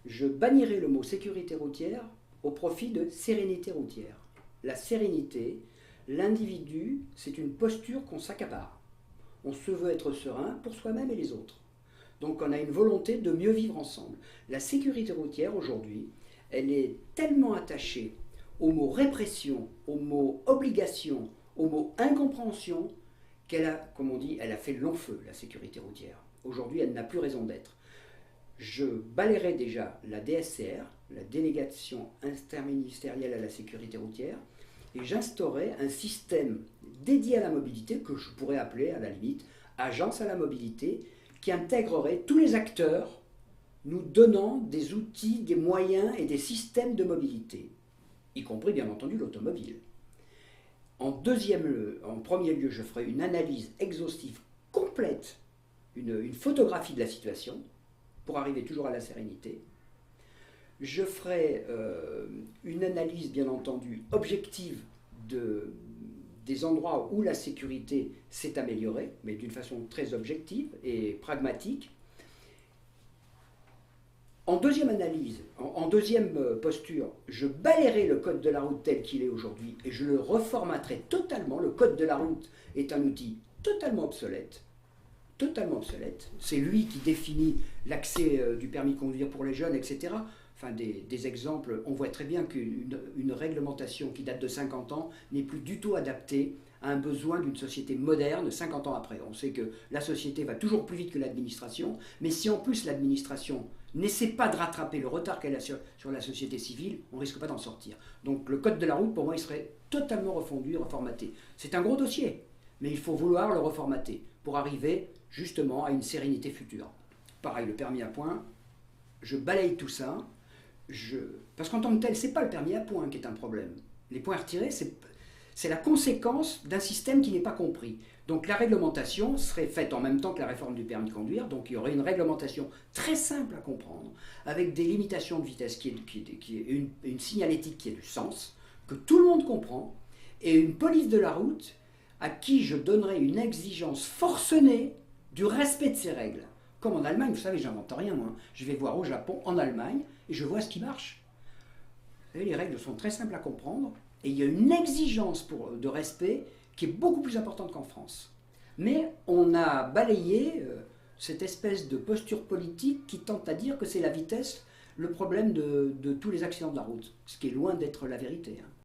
je bannirai le mot sécurité routière au profit de sérénité routière. La sérénité, l'individu, c'est une posture qu'on s'accapare. On se veut être serein pour soi-même et les autres. Donc on a une volonté de mieux vivre ensemble. La sécurité routière aujourd'hui, elle est tellement attachée au mot répression, au mot obligation, au mot incompréhension, qu'elle a, comme on dit, elle a fait long feu, la sécurité routière. Aujourd'hui, elle n'a plus raison d'être. Je balayerai déjà la DSCR, la délégation interministérielle à la sécurité routière, et j'instaurerai un système dédié à la mobilité, que je pourrais appeler à la limite agence à la mobilité, qui intégrerait tous les acteurs nous donnant des outils, des moyens et des systèmes de mobilité, y compris bien entendu l'automobile. En premier lieu, je ferai une analyse exhaustive complète, une photographie de la situation, pour arriver toujours à la sérénité. Je ferai une analyse, bien entendu, objective des endroits où la sécurité s'est améliorée, mais d'une façon très objective et pragmatique. En deuxième analyse, en deuxième posture, je balayerai le code de la route tel qu'il est aujourd'hui et je le reformaterai totalement. Le code de la route est un outil totalement obsolète. Totalement obsolète. C'est lui qui définit l'accès du permis de conduire pour les jeunes, etc. Enfin, des exemples, on voit très bien qu'une réglementation qui date de 50 ans n'est plus du tout adaptée à un besoin d'une société moderne 50 ans après. On sait que la société va toujours plus vite que l'administration, mais si en plus l'administration n'essaie pas de rattraper le retard qu'elle a sur la société civile, on ne risque pas d'en sortir. Donc le code de la route, pour moi, il serait totalement refondu, reformaté. C'est un gros dossier, mais il faut vouloir le reformater pour arriver justement à une sérénité future. Pareil, le permis à points, je balaye tout ça, parce qu'en tant que tel, ce n'est pas le permis à points qui est un problème. Les points retirés, c'est la conséquence d'un système qui n'est pas compris. Donc la réglementation serait faite en même temps que la réforme du permis de conduire, donc il y aurait une réglementation très simple à comprendre, avec des limitations de vitesse, une signalétique qui ait du sens, que tout le monde comprend, et une police de la route à qui je donnerai une exigence forcenée du respect de ces règles. Comme en Allemagne, vous savez, j'invente rien moi. Je vais voir au Japon, en Allemagne, et je vois ce qui marche. Vous savez, les règles sont très simples à comprendre, et il y a une exigence de respect qui est beaucoup plus importante qu'en France. Mais on a balayé cette espèce de posture politique qui tente à dire que c'est la vitesse le problème de tous les accidents de la route, ce qui est loin d'être la vérité.